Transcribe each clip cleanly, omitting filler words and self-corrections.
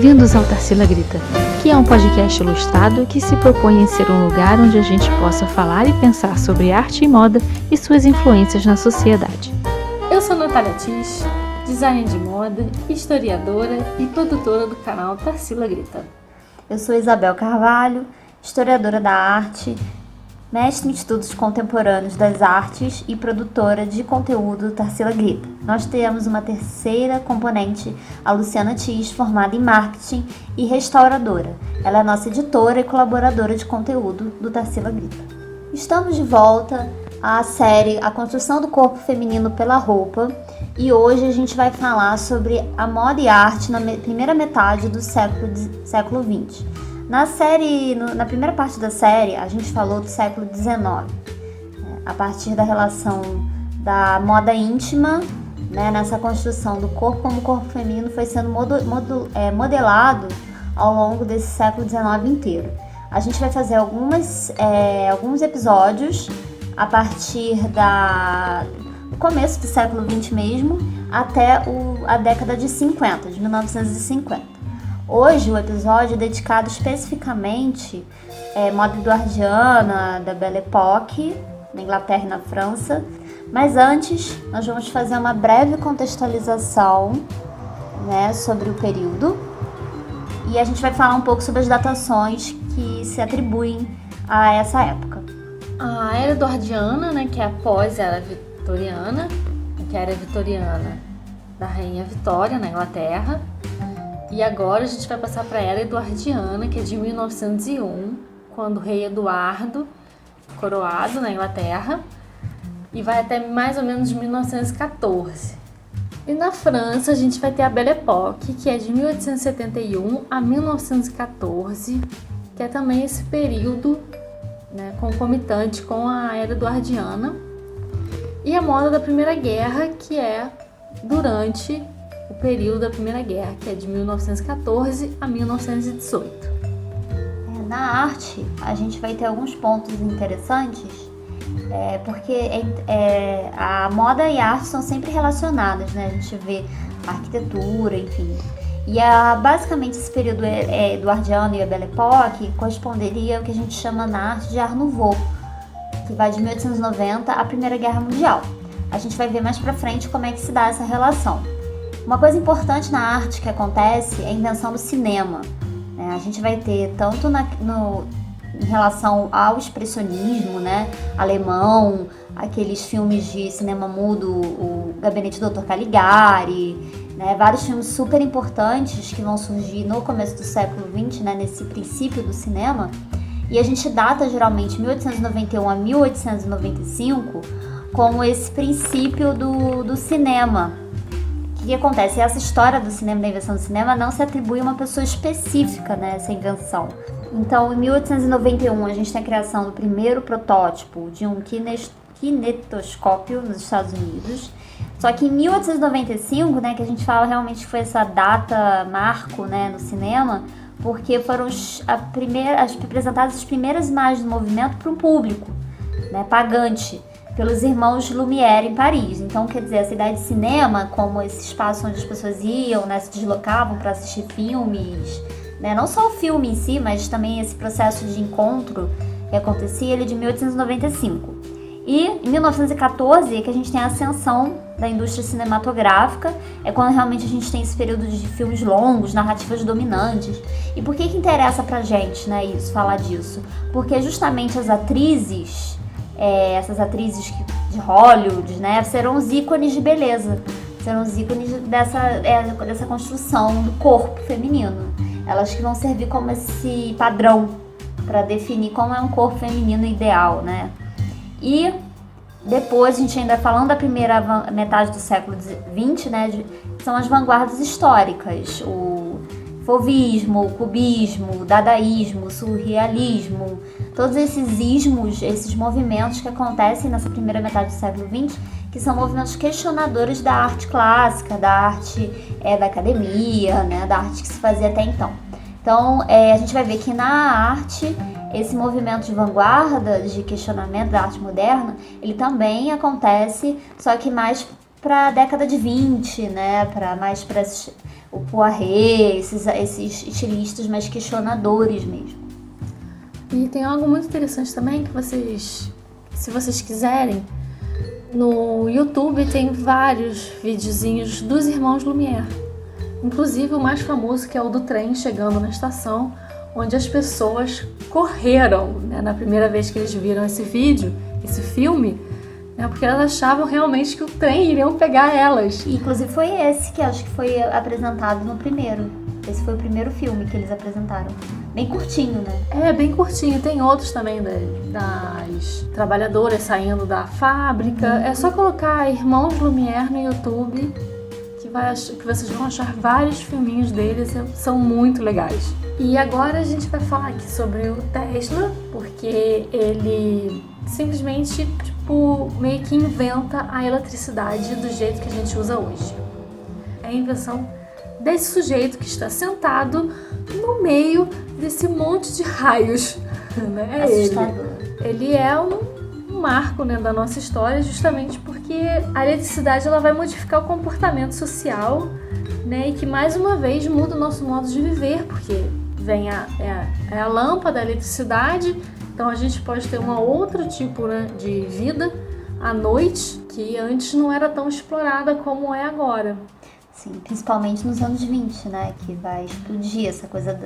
Bem-vindos ao Tarsila Grita, que é um podcast ilustrado que se propõe em ser um lugar onde a gente possa falar e pensar sobre arte e moda e suas influências na sociedade. Eu sou Natália Tis, designer de moda, historiadora e produtora do canal Tarsila Grita. Eu sou Isabel Carvalho, historiadora da arte, mestre em estudos contemporâneos das artes e produtora de conteúdo do Tarsila Grita. Nós temos uma terceira componente, a Luciana Tis, formada em marketing e restauradora. Ela é nossa editora e colaboradora de conteúdo do Tarsila Grita. Estamos de volta à série A Construção do Corpo Feminino pela Roupa e hoje a gente vai falar sobre a moda e arte na primeira metade do século XX. Na primeira parte da série, a gente falou do século XIX, a partir da relação da moda íntima, nessa construção do corpo como o corpo feminino foi sendo modelado ao longo desse século XIX inteiro. A gente vai fazer alguns episódios a partir do começo do século XX mesmo, até a década de 50, de 1950. Hoje o episódio é dedicado especificamente à moda eduardiana, da Belle Époque, na Inglaterra e na França. Mas antes, nós vamos fazer uma breve contextualização sobre o período. E a gente vai falar um pouco sobre as datações que se atribuem a essa época. A Era Eduardiana, que é após a Era Vitoriana, que é a Era Vitoriana da Rainha Vitória, na Inglaterra. E agora a gente vai passar para a Era Eduardiana, que é de 1901, quando o rei Eduardo, coroado na Inglaterra, e vai até mais ou menos 1914. E na França a gente vai ter a Belle Époque, que é de 1871 a 1914, que é também esse período concomitante com a Era Eduardiana. E a moda da Primeira Guerra, que é durante o período da Primeira Guerra, que é de 1914 a 1918. Na arte, a gente vai ter alguns pontos interessantes, porque a moda e a arte são sempre relacionadas, A gente vê a arquitetura, enfim. E basicamente esse período eduardiano e a Belle Époque corresponderia ao que a gente chama na arte de Art Nouveau, que vai de 1890 à Primeira Guerra Mundial. A gente vai ver mais pra frente como é que se dá essa relação. Uma coisa importante na arte que acontece é a invenção do cinema. A gente vai ter tanto em relação ao expressionismo, alemão, aqueles filmes de cinema mudo, o Gabinete do Dr. Caligari, vários filmes super importantes que vão surgir no começo do século XX, nesse princípio do cinema. E a gente data geralmente 1891 a 1895 como esse princípio do cinema. O que acontece? Essa história do cinema, da invenção do cinema, não se atribui a uma pessoa específica, essa invenção. Então, em 1891, a gente tem a criação do primeiro protótipo de um kinetoscópio nos Estados Unidos. Só que em 1895, que a gente fala realmente que foi essa data marco, no cinema, porque foram apresentadas as primeiras imagens do movimento para um público, pagante, pelos irmãos Lumière em Paris. Então, quer dizer, essa ideia de cinema, como esse espaço onde as pessoas iam, se deslocavam para assistir filmes, não só o filme em si, mas também esse processo de encontro que acontecia, ele é de 1895. E em 1914 é que a gente tem a ascensão da indústria cinematográfica, é quando realmente a gente tem esse período de filmes longos, narrativas dominantes. E por que interessa pra gente, falar disso? Porque justamente as atrizes, essas atrizes de Hollywood, serão os ícones de beleza, serão os ícones dessa construção do corpo feminino. Elas que vão servir como esse padrão para definir como é um corpo feminino ideal, E depois, a gente ainda falando da primeira metade do século XX, são as vanguardas históricas, o fauvismo, o cubismo, o dadaísmo, o surrealismo, todos esses ismos, esses movimentos que acontecem nessa primeira metade do século XX, que são movimentos questionadores da arte clássica, da arte da academia, da arte que se fazia até então. Então, a gente vai ver que na arte, esse movimento de vanguarda, de questionamento da arte moderna, ele também acontece, só que mais para a década de 20, mais para o Poiré, esses estilistas mais questionadores mesmo. E tem algo muito interessante também que vocês, se vocês quiserem, no YouTube tem vários videozinhos dos irmãos Lumière. Inclusive o mais famoso, que é o do trem chegando na estação, onde as pessoas correram, né, na primeira vez que eles viram esse vídeo, esse filme, né, porque elas achavam realmente que o trem iria pegar elas. Inclusive foi esse que acho que foi apresentado no primeiro. Esse foi o primeiro filme que eles apresentaram. Bem curtinho, né? É, bem curtinho. Tem outros também das trabalhadoras saindo da fábrica. É só colocar Irmãos Lumière no YouTube que vocês vão achar vários filminhos deles. São muito legais. E agora a gente vai falar aqui sobre o Tesla, porque ele simplesmente, meio que inventa a eletricidade do jeito que a gente usa hoje. É a invenção desse sujeito que está sentado no meio desse monte de raios, né? Assustador. Ele é um marco, né, da nossa história, justamente porque a eletricidade ela vai modificar o comportamento social, né, e que mais uma vez muda o nosso modo de viver, porque vem a lâmpada, a eletricidade, então a gente pode ter um outro tipo, né, de vida à noite, que antes não era tão explorada como é agora. Sim, principalmente nos anos 20, né? Que vai explodir essa coisa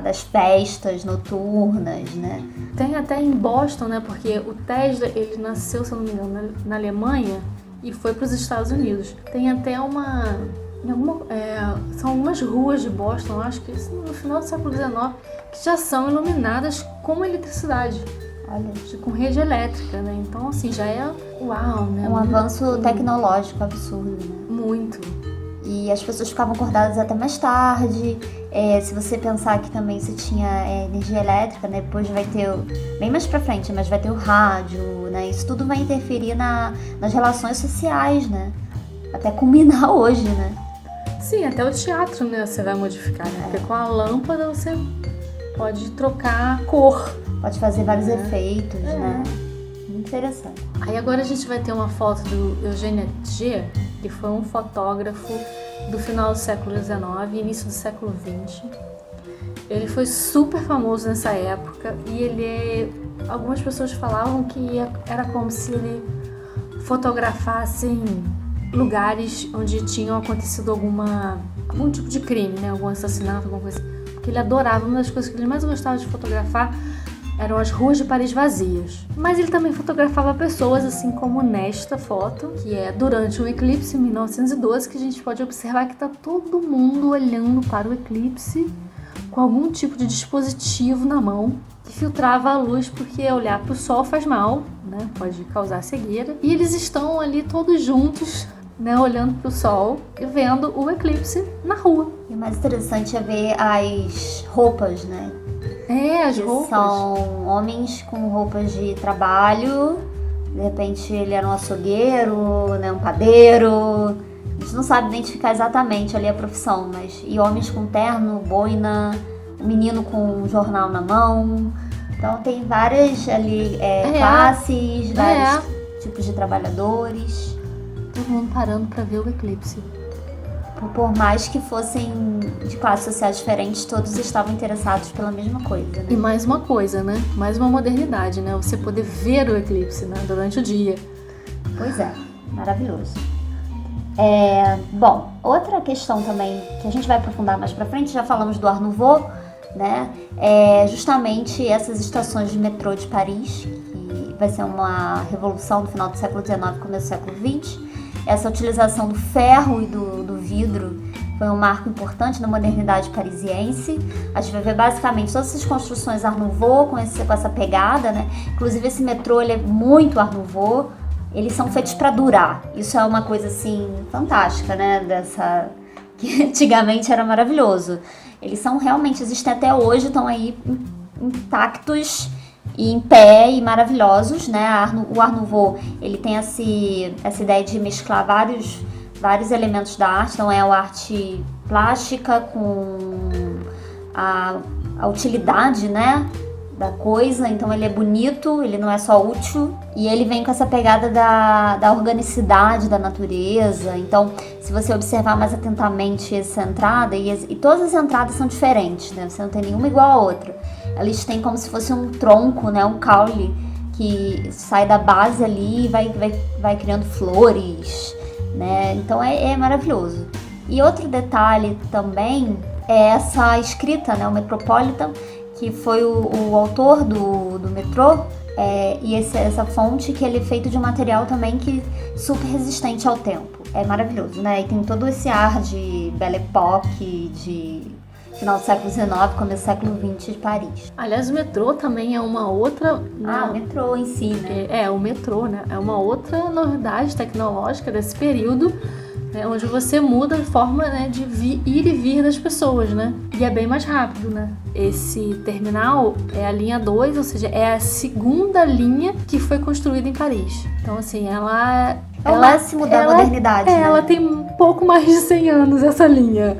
das festas noturnas, né? Tem até em Boston, né? Porque o Tesla, ele nasceu, se eu não me engano, na Alemanha e foi para os Estados Unidos. Tem até são algumas ruas de Boston, acho que no final do século XIX, que já são iluminadas com eletricidade. Olha, com rede elétrica, né? Então, assim, já é uau, né? Um avanço tecnológico absurdo, né? Muito. E as pessoas ficavam acordadas até mais tarde. Se você pensar que também você tinha energia elétrica, né? Depois vai ter, bem mais pra frente, mas vai ter o rádio, né? Isso tudo vai interferir nas relações sociais, né? Até culminar hoje, né? Sim, até o teatro, né? Você vai modificar, né? Porque com a lâmpada você pode trocar a cor. Pode fazer vários efeitos, né? Muito interessante. Aí agora a gente vai ter uma foto do Eugène Atget, que foi um fotógrafo do final do século XIX e início do século XX. Ele foi super famoso nessa época e algumas pessoas falavam que era como se ele fotografasse lugares onde tinham acontecido algum tipo de crime, né? Algum assassinato, alguma coisa. Porque ele adorava, uma das coisas que ele mais gostava de fotografar eram as ruas de Paris vazias. Mas ele também fotografava pessoas, assim como nesta foto, que é durante um eclipse em 1912, que a gente pode observar que está todo mundo olhando para o eclipse com algum tipo de dispositivo na mão que filtrava a luz, porque olhar para o sol faz mal, né? Pode causar cegueira. E eles estão ali todos juntos, né, olhando para o sol e vendo o eclipse na rua. E o mais interessante é ver as roupas, né? As roupas. São homens com roupas de trabalho. De repente ele era um açougueiro, né, um padeiro. A gente não sabe identificar exatamente ali a profissão, mas... E homens com terno, boina, um menino com um jornal na mão. Então tem várias ali classes, vários tipos de trabalhadores. Todo mundo parando para ver o eclipse. Por mais que fossem de classes sociais diferentes, todos estavam interessados pela mesma coisa, né? E mais uma coisa, né? Mais uma modernidade, né? Você poder ver o eclipse, né? Durante o dia. Pois é, maravilhoso. Bom, outra questão também que a gente vai aprofundar mais pra frente, já falamos do Art Nouveau, né? Justamente essas estações de metrô de Paris, que vai ser uma revolução no final do século XIX e começo do século XX. Essa utilização do ferro e do vidro foi um marco importante na modernidade parisiense. A gente vai ver basicamente todas essas construções Art Nouveau com essa pegada, né? Inclusive esse metrô ele é muito Art Nouveau. Eles são feitos para durar. Isso é uma coisa assim fantástica, né? Que antigamente era maravilhoso. Eles são realmente, existem até hoje, estão aí intactos e em pé e maravilhosos, né? O Art Nouveau, ele tem essa ideia de mesclar vários elementos da arte. Então é a arte plástica com a utilidade, né? da coisa, então ele é bonito, ele não é só útil, e ele vem com essa pegada da organicidade da natureza. Então, se você observar mais atentamente essa entrada, e todas as entradas são diferentes, né? Você não tem nenhuma igual a outra. Eles têm como se fosse um tronco, né? Um caule que sai da base ali e vai criando flores, né? Então é maravilhoso. E outro detalhe também é essa escrita, né? O Metropolitan, que foi o autor do metrô, e essa fonte que ele é feito de um material também que super resistente ao tempo. É maravilhoso, né? E tem todo esse ar de Belle Époque, de final do século XIX, começo do século XX de Paris. Aliás, o metrô também é uma outra... o metrô em si, né? O metrô, né? É uma outra novidade tecnológica desse período, né? Onde você muda a forma, né, de ir e vir das pessoas, né? E é bem mais rápido, né? Esse terminal é a linha 2, ou seja, é a segunda linha que foi construída em Paris. Então, assim, ela... É o máximo da modernidade, né? Ela tem um pouco mais de 100 anos, essa linha.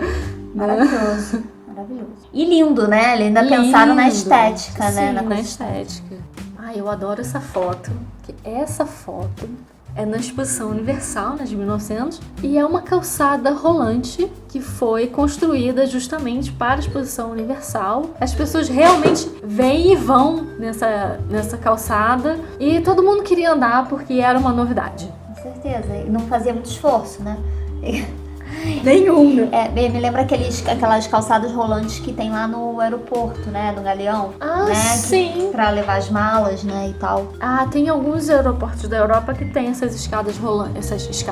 Maravilhoso. Maravilhoso. E lindo, né? Eles ainda pensaram na estética, né? Sim, na estética. Eu adoro essa foto. Porque essa foto é na Exposição Universal, né, de 1900, e é uma calçada rolante que foi construída justamente para a Exposição Universal. As pessoas realmente vêm e vão nessa calçada e todo mundo queria andar porque era uma novidade. Com certeza. E não fazia muito esforço, né? Nenhum. Me lembra aquelas calçadas rolantes que tem lá no aeroporto, né? No Galeão. Né, sim. Pra levar as malas, né? E tal. Tem alguns aeroportos da Europa que tem essas escadas rolantes. Essas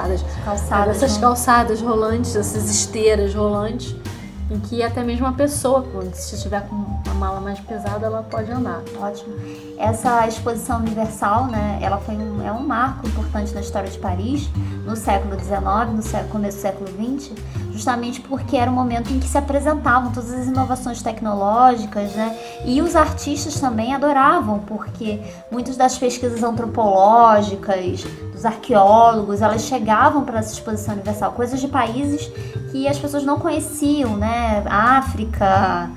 calçadas rolantes, essas esteiras rolantes, em que até mesmo a pessoa, se estiver com uma mala mais pesada, ela pode andar. Ótimo. Essa exposição universal, né, ela é um marco importante na história de Paris, no século XIX, no começo do século XX, justamente porque era um momento em que se apresentavam todas as inovações tecnológicas, né, e os artistas também adoravam, porque muitas das pesquisas antropológicas, dos arqueólogos, elas chegavam para essa exposição universal, coisas de países que as pessoas não conheciam, né, África,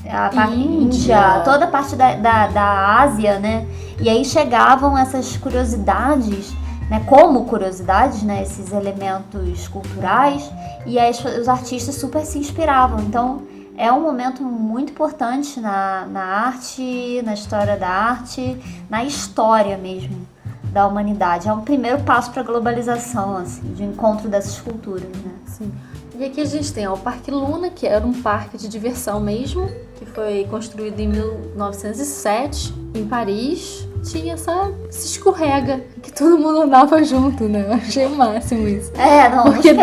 a Índia, toda a parte da Ásia, né? E aí chegavam essas curiosidades, né? Como curiosidades, né? Esses elementos culturais, e aí os artistas super se inspiravam. Então é um momento muito importante na arte, na história da arte, na história mesmo da humanidade. É um primeiro passo para a globalização, assim, de encontro dessas culturas, né? Sim. E aqui a gente tem o Parque Luna, que era um parque de diversão mesmo, que foi construído em 1907 em Paris. Tinha esse escorrega que todo mundo andava junto, né? Eu achei o máximo isso. Porque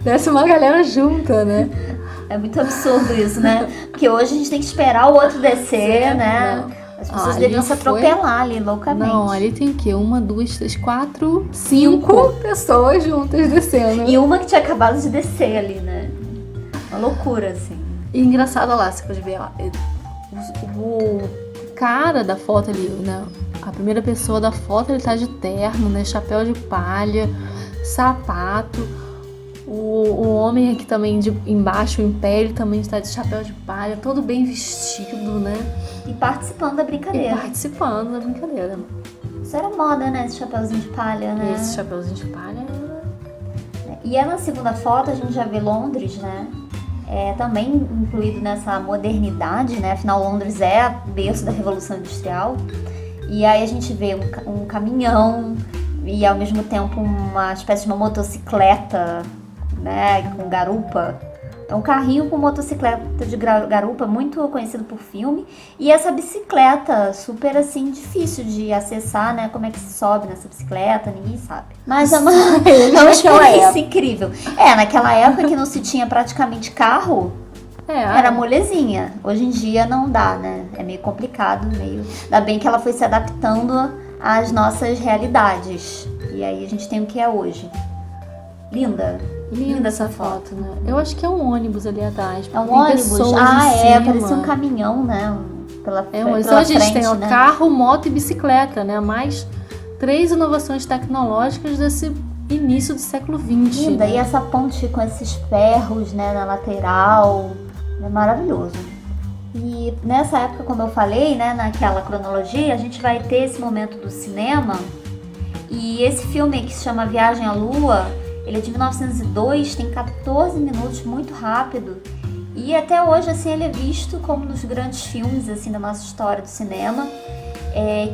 desce uma galera junta, né? É muito absurdo isso, né? Porque hoje a gente tem que esperar o outro descer, né? Não. As pessoas deviam se atropelar ali, loucamente. Não, ali tem o quê? 1, 2, 3, 4, 5 pessoas juntas descendo. E uma que tinha acabado de descer ali, né? Uma loucura, assim. E engraçado lá, você pode ver, ó, o cara da foto ali, né? A primeira pessoa da foto, ele tá de terno, né? Chapéu de palha, sapato. O homem aqui também embaixo, em pé, ele também está de chapéu de palha, todo bem vestido, né? E participando da brincadeira. Isso era moda, né? Esse chapéuzinho de palha, né? Esse chapéuzinho de palha E na segunda foto a gente já vê Londres, né? Também incluído nessa modernidade, né? Afinal, Londres é berço da Revolução Industrial. E aí a gente vê um caminhão e ao mesmo tempo uma espécie de uma motocicleta, né? Com garupa. É um carrinho com motocicleta de garupa, muito conhecido por filme. E essa bicicleta, super assim, difícil de acessar, né? Como é que se sobe nessa bicicleta, ninguém sabe. Mas é uma experiência incrível. Naquela época que não se tinha praticamente carro, era molezinha. Hoje em dia não dá, né? É meio complicado, Ainda bem que ela foi se adaptando às nossas realidades. E aí a gente tem o que é hoje. Linda essa foto, né? Eu acho que é um ônibus ali atrás. É um ônibus? Parece um caminhão, né? Então a gente tem o carro, moto e bicicleta, né? Mais 3 inovações tecnológicas desse início do século XX. Linda, né? E essa ponte com esses ferros, né, na lateral. É maravilhoso. E E nessa época, como eu falei, né, naquela cronologia, a gente vai ter esse momento do cinema. E esse filme que se chama Viagem à Lua, ele é de 1902, tem 14 minutos, muito rápido. E até hoje, assim, ele é visto como um dos grandes filmes, assim, da nossa história do cinema.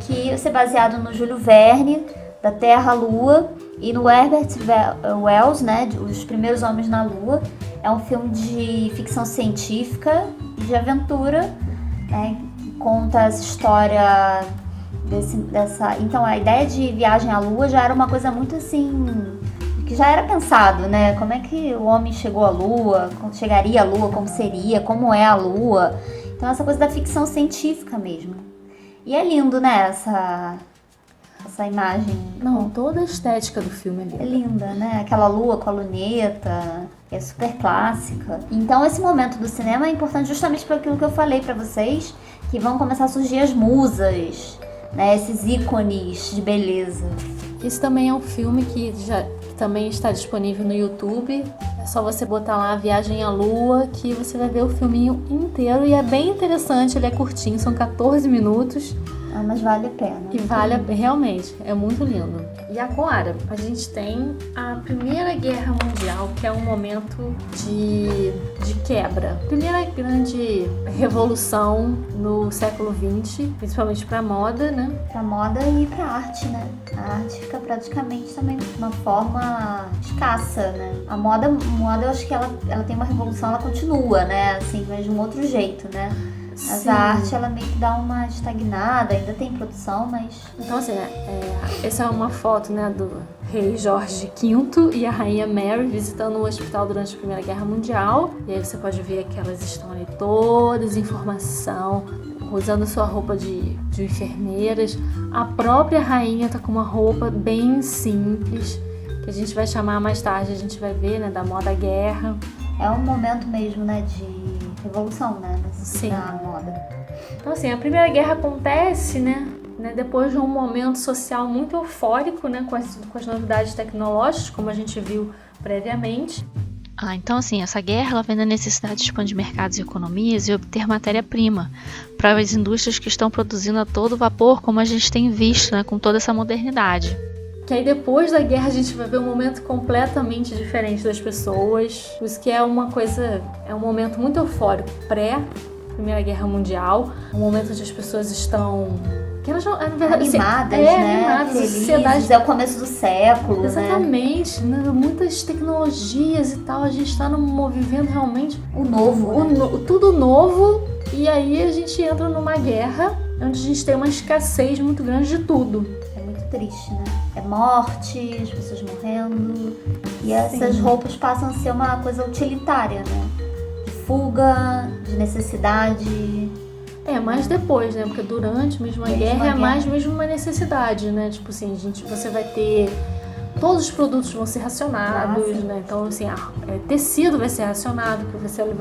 Que é baseado no Júlio Verne, da Terra à Lua, e no Herbert Wells, né, Os Primeiros Homens na Lua. É um filme de ficção científica e de aventura, né, que conta essa história dessa... Então, a ideia de viagem à Lua já era uma coisa muito assim... que já era pensado, né? Como é que o homem chegou à Lua, como chegaria à Lua, como seria, como é a Lua. Então, essa coisa da ficção científica mesmo. E é lindo, né, essa imagem. Não, toda a estética do filme é linda. É linda, né? Aquela lua com a luneta, é super clássica. Então, esse momento do cinema é importante justamente por aquilo que eu falei pra vocês, que vão começar a surgir as musas, né? Esses ícones de beleza. Esse também é um filme que também está disponível no YouTube. É só você botar lá Viagem à Lua, que você vai ver o filminho inteiro. E é bem interessante, ele é curtinho, são 14 minutos. Ah, mas vale a pena. E vale, realmente, é muito lindo. E agora, a gente tem a Primeira Guerra Mundial, que é um momento de quebra. Primeira grande revolução no século XX, principalmente pra moda, né? Pra moda e pra arte, né? A arte fica praticamente também de uma forma escassa, né? A moda eu acho que ela tem uma revolução, ela continua, né? Assim, mas de um outro jeito, né? Mas a arte, ela meio que dá uma estagnada, ainda tem produção, mas... Então, assim, essa é uma foto, né, do rei Jorge V e a rainha Mary visitando o hospital durante a Primeira Guerra Mundial. E aí você pode ver que elas estão ali todas em formação, usando sua roupa de enfermeiras. A própria rainha tá com uma roupa bem simples, que a gente vai chamar mais tarde, a gente vai ver, né, da moda guerra. É um momento mesmo, né, de revolução, né, na moda. Então, assim, a Primeira Guerra acontece, né, depois de um momento social muito eufórico, né, com as novidades tecnológicas, como a gente viu previamente. Então, assim, essa guerra ela vem da necessidade de expandir mercados e economias e obter matéria-prima para as indústrias que estão produzindo a todo vapor, como a gente tem visto, né, com toda essa modernidade. Que aí depois da guerra a gente vai ver um momento completamente diferente das pessoas. Isso que é um momento muito eufórico, pré-Primeira Guerra Mundial. Um momento onde as pessoas estão... animadas, né? Animadas, felizes, sociedade... é o começo do século, Exatamente, né? Muitas tecnologias e tal, a gente está vivendo realmente o novo, tudo novo, e aí a gente entra numa guerra onde a gente tem uma escassez muito grande de tudo. É muito triste, né? É morte, as pessoas morrendo, e essas roupas passam a ser uma coisa utilitária, né? De fuga, de necessidade. Mais depois, né? Porque durante mesmo a guerra é mais mesmo uma necessidade, né? Tipo assim, você vai ter... Todos os produtos vão ser racionados, né? Então, assim, tecido vai ser racionado, porque ele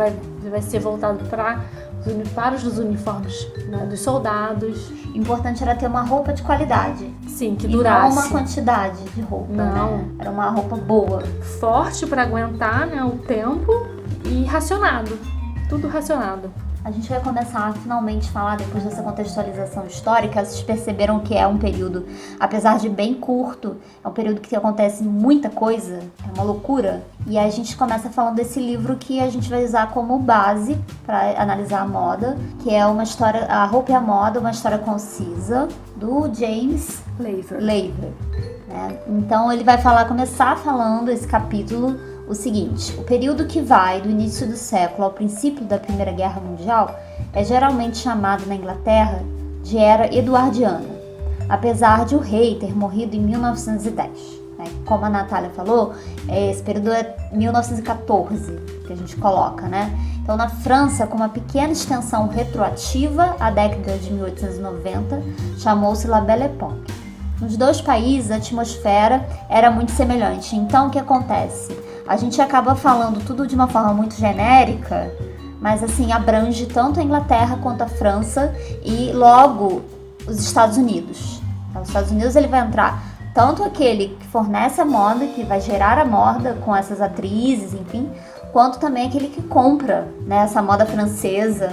vai ser voltado para os uniformes, né, dos soldados. O importante era ter uma roupa de qualidade. Sim, que durasse. Não uma quantidade de roupa, não. Né? Era uma roupa boa. Forte para aguentar, né, o tempo e racionado. Tudo racionado. A gente vai começar a finalmente falar, depois dessa contextualização histórica, vocês perceberam que é um período, apesar de bem curto, é um período que acontece muita coisa, é uma loucura. E aí a gente começa falando desse livro que a gente vai usar como base para analisar a moda, que é uma história, A Roupa e a Moda, uma história concisa, do James Laver. Né? Então ele vai começar falando esse capítulo o seguinte: o período que vai do início do século ao princípio da Primeira Guerra Mundial é geralmente chamado na Inglaterra de Era Eduardiana, apesar de o rei ter morrido em 1910. Né? Como a Natália falou, esse período é 1914 que a gente coloca, né? Então, na França, com uma pequena extensão retroativa à década de 1890, chamou-se La Belle Époque. Nos dois países, a atmosfera era muito semelhante. Então, o que acontece? A gente acaba falando tudo de uma forma muito genérica, mas assim, abrange tanto a Inglaterra quanto a França e logo os Estados Unidos. Então, os Estados Unidos ele vai entrar tanto aquele que fornece a moda, que vai gerar a moda com essas atrizes, enfim, quanto também aquele que compra, né, essa moda francesa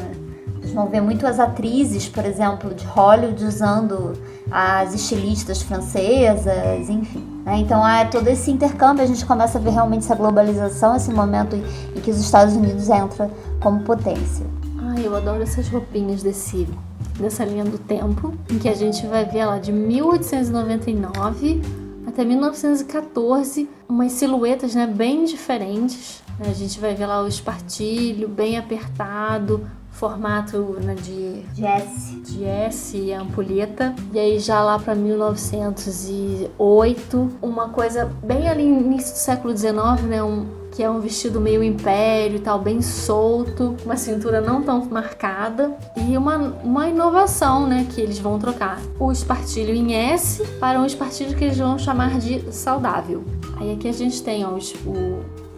dos vão ver muito as atrizes, por exemplo, de Hollywood usando as estilistas francesas, enfim. Né? Então é todo esse intercâmbio, a gente começa a ver realmente essa globalização, esse momento em que os Estados Unidos entram como potência. Ai, eu adoro essas roupinhas dessa linha do tempo, em que a gente vai ver lá de 1899 até 1914, umas silhuetas, né, bem diferentes. A gente vai ver lá o espartilho bem apertado, formato, né, de S e a ampulheta. E aí já lá para 1908, uma coisa bem ali no início do século XIX, né, que é um vestido meio império e tal, bem solto, uma cintura não tão marcada e uma inovação, né, que eles vão trocar o espartilho em S para um espartilho que eles vão chamar de saudável. Aí aqui a gente tem ó,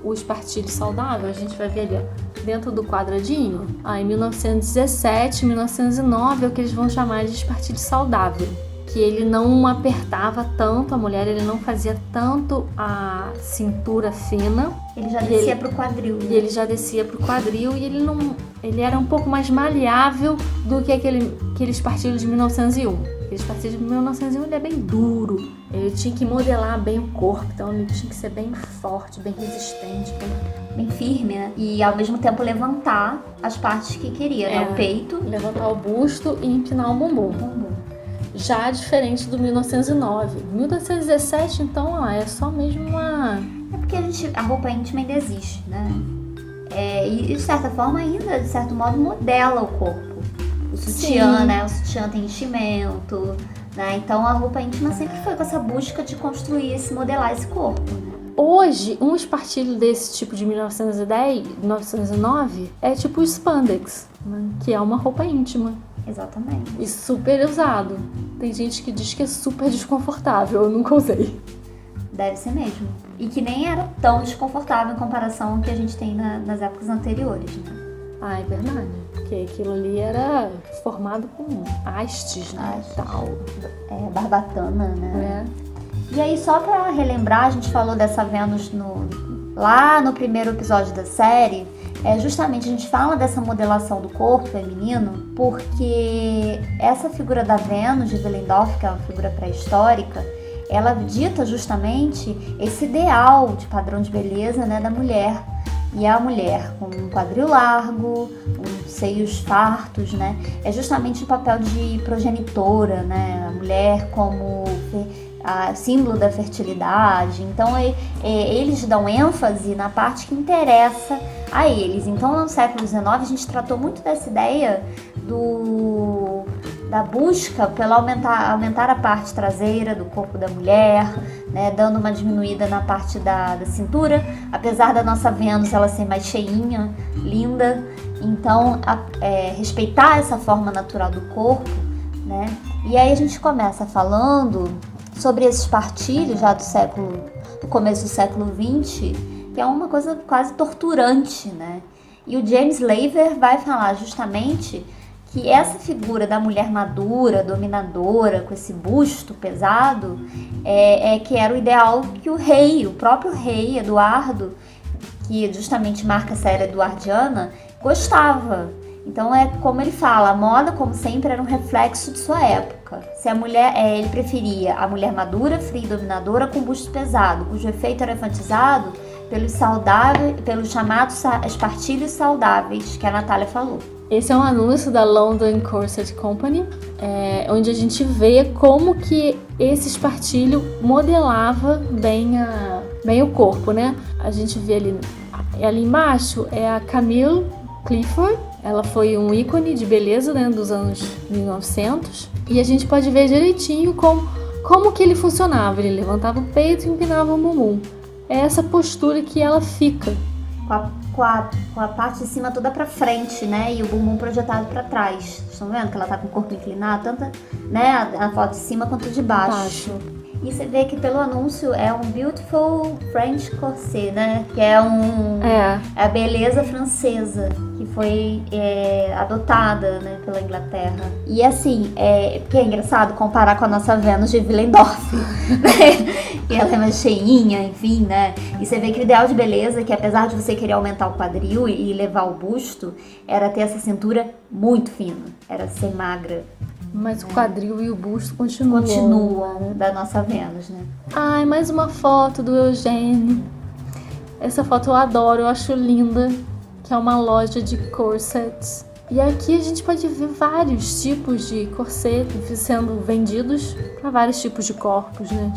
o espartilho saudável, a gente vai ver ali ó, dentro do quadradinho. Em 1917, 1909 é o que eles vão chamar de espartilho saudável, que ele não apertava tanto a mulher, ele não fazia tanto a cintura fina. Ele já descia pro quadril. Né? E ele já descia pro quadril e ele era um pouco mais maleável do que aquele espartilho de 1901. Aquele espartilho de 1901 ele é bem duro, ele tinha que modelar bem o corpo, então ele tinha que ser bem forte, bem resistente, bem firme, né? E ao mesmo tempo levantar as partes que queria, né? O peito. Levantar o busto e empinar o bumbum. Já diferente do 1909. 1917, então, é só mesmo uma... É porque a roupa íntima ainda existe, né? E de certa forma ainda, de certo modo, modela o corpo. O sutiã, né? O sutiã tem enchimento, né? Então a roupa íntima sempre foi com essa busca de construir, modelar esse corpo, né? Hoje, um espartilho desse tipo de 1910, 1909 é tipo o spandex, né? Que é uma roupa íntima. Exatamente. E super usado. Tem gente que diz que é super desconfortável, eu nunca usei. Deve ser mesmo. E que nem era tão desconfortável em comparação ao que a gente tem nas épocas anteriores, né? É verdade. Porque aquilo ali era formado com hastes, né? Tal. Barbatana, né? E aí, só pra relembrar, a gente falou dessa Vênus lá no primeiro episódio da série. Justamente a gente fala dessa modelação do corpo feminino porque essa figura da Vênus de Willendorf, que é uma figura pré-histórica, ela dita justamente esse ideal de padrão de beleza, né, da mulher. E a mulher com um quadril largo, seios fartos, né, é justamente o papel de progenitora, né, a mulher como símbolo da fertilidade. Então eles dão ênfase na parte que interessa a eles. Então no século XIX a gente tratou muito dessa ideia da busca pelo aumentar a parte traseira do corpo da mulher, né, dando uma diminuída na parte da cintura, apesar da nossa Vênus ela ser mais cheinha, linda. Então respeitar essa forma natural do corpo, né? E aí a gente começa falando sobre esses espartilhos já do começo do século XX, que é uma coisa quase torturante, né? E o James Laver vai falar justamente que essa figura da mulher madura, dominadora, com esse busto pesado, que era o ideal que o próprio rei Eduardo, que justamente marca a série eduardiana, gostava. Então como ele fala, a moda, como sempre, era um reflexo de sua época. Se a mulher, ele preferia a mulher madura, fria e dominadora com busto pesado, cujo efeito era enfatizado pelos chamados espartilhos saudáveis, que a Natália falou. Esse é um anúncio da London Corset Company, onde a gente vê como que esse espartilho modelava bem o corpo, né? A gente vê ali embaixo é a Camille Clifford. Ela foi um ícone de beleza, né, dos anos 1900. E a gente pode ver direitinho como que ele funcionava. Ele levantava o peito e empinava o bumbum. É essa postura que ela fica. Com a parte de cima toda pra frente, né? E o bumbum projetado pra trás. Vocês estão vendo que ela tá com o corpo inclinado? Tanto, né, a foto de cima quanto de baixo. E você vê que pelo anúncio é um Beautiful French Corset, né? Que é a beleza francesa, que foi adotada, né, pela Inglaterra. E assim, porque é engraçado comparar com a nossa Vênus de Willendorf, né? E ela é mais cheinha, enfim, né? E você vê que o ideal de beleza, que apesar de você querer aumentar o quadril e levar o busto, era ter essa cintura muito fina, era ser magra. Mas o quadril e o busto continuam da nossa Vênus, né? Ai, mais uma foto do Eugênio. Essa foto eu adoro, eu acho linda. Que é uma loja de corsets. E aqui a gente pode ver vários tipos de corset sendo vendidos para vários tipos de corpos, né?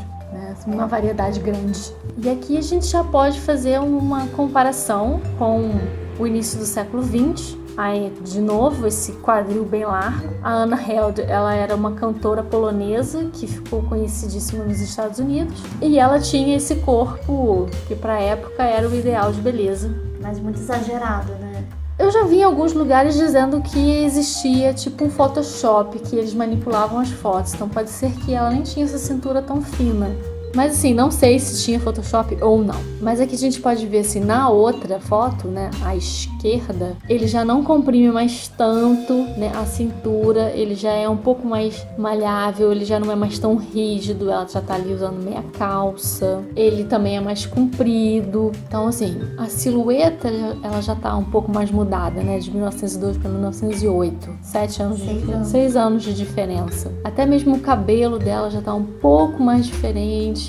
Uma variedade grande. E aqui a gente já pode fazer uma comparação com o início do século XX. Aí, de novo, esse quadril bem largo. A Anna Held, ela era uma cantora polonesa que ficou conhecidíssima nos Estados Unidos. E ela tinha esse corpo que para a época era o ideal de beleza. Mas muito exagerado, né? Eu já vi em alguns lugares dizendo que existia tipo um Photoshop, que eles manipulavam as fotos. Então pode ser que ela nem tinha essa cintura tão fina. Mas assim, não sei se tinha Photoshop ou não. Mas aqui a gente pode ver assim, na outra foto, né, à esquerda, ele já não comprime mais tanto, né, a cintura, ele já é um pouco mais malhável, ele já não é mais tão rígido, ela já tá ali usando meia calça, ele também é mais comprido. Então assim, a silhueta, ela já tá um pouco mais mudada, né, de 1902 para 1908. 6 anos de diferença. Até mesmo o cabelo dela já tá um pouco mais diferente.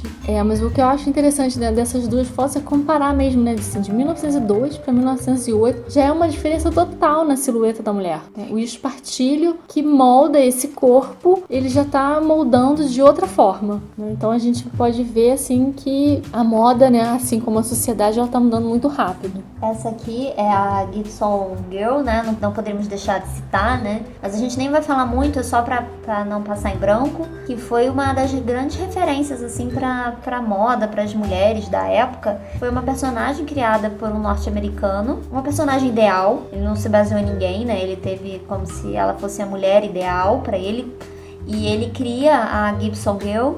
Mas o que eu acho interessante, né, dessas duas fotos é comparar mesmo, né, de 1902 para 1908, já é uma diferença total na silhueta da mulher. O espartilho que molda esse corpo, ele já tá moldando de outra forma, né? Então a gente pode ver assim que a moda, né, assim como a sociedade, ela tá mudando muito rápido. Essa aqui é a Gibson Girl, né, não podemos deixar de citar, né, mas a gente nem vai falar muito, é só para não passar em branco, que foi uma das grandes referências assim para moda, para as mulheres da época. Foi uma personagem criada por um norte-americano, uma personagem ideal, ele não se baseou em ninguém, né? Ele teve como se ela fosse a mulher ideal para ele, e ele cria a Gibson Girl,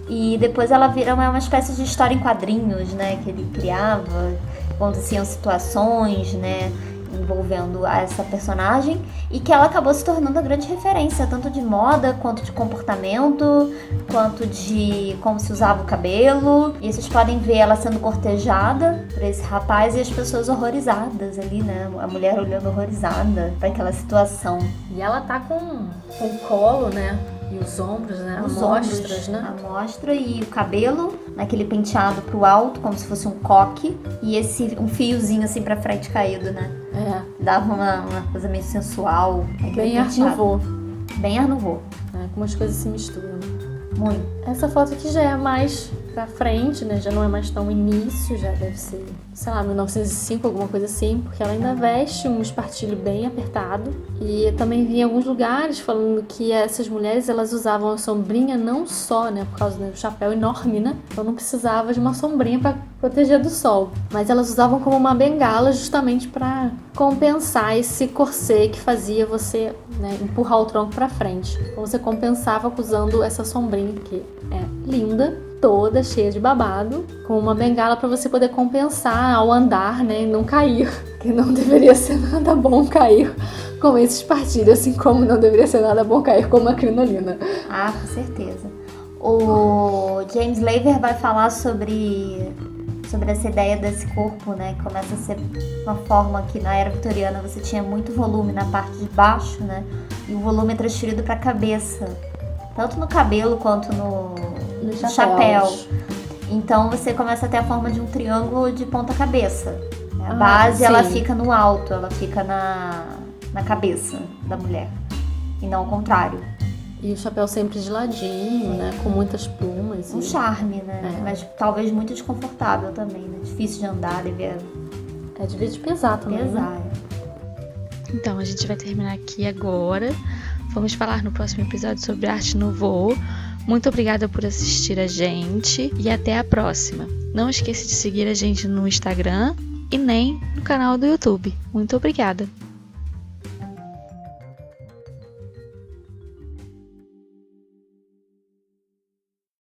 e depois ela vira uma espécie de história em quadrinhos, né? Que ele criava, aconteciam situações, né, envolvendo essa personagem, e que ela acabou se tornando a grande referência, tanto de moda, quanto de comportamento, quanto de como se usava o cabelo. E vocês podem ver ela sendo cortejada por esse rapaz e as pessoas horrorizadas ali, né? A mulher olhando horrorizada para aquela situação. E ela tá com o colo, né? E os ombros, né? Amostras, né? A mostra e o cabelo naquele penteado pro alto, como se fosse um coque. E um fiozinho assim pra frente caído, né? Dava uma coisa meio sensual. Bem Art Nouveau. Bem Art Nouveau. Como as coisas se misturam. Muito. Essa foto aqui já é mais pra frente, né? Já não é mais tão início, já deve ser, sei lá, 1905, alguma coisa assim, porque ela ainda veste um espartilho bem apertado. E eu também vi em alguns lugares falando que essas mulheres, elas usavam a sombrinha não só, né, por causa do chapéu enorme, né? Então não precisava de uma sombrinha pra proteger do sol, mas elas usavam como uma bengala justamente para compensar esse corset que fazia você, né, empurrar o tronco para frente. Então você compensava usando essa sombrinha que é linda, toda cheia de babado, com uma bengala para você poder compensar ao andar, né, e não cair, que não deveria ser nada bom cair com esses espartilho, assim como não deveria ser nada bom cair com uma crinolina. Ah, com certeza. O James Laver vai falar sobre essa ideia desse corpo, né, que começa a ser uma forma que na era vitoriana você tinha muito volume na parte de baixo, né, e o volume é transferido para a cabeça, tanto no cabelo quanto no chapéu. Então você começa a ter a forma de um triângulo de ponta cabeça. A base, ela fica no alto, ela fica na cabeça da mulher, e não ao contrário. E o chapéu sempre de ladinho, né? Com muitas plumas. Um charme, né? Mas talvez muito desconfortável também, né? Difícil de andar, devia pesar também. Pesar. Então, a gente vai terminar aqui agora. Vamos falar no próximo episódio sobre Art Nouveau. Muito obrigada por assistir a gente e até a próxima. Não esqueça de seguir a gente no Instagram e nem no canal do YouTube. Muito obrigada!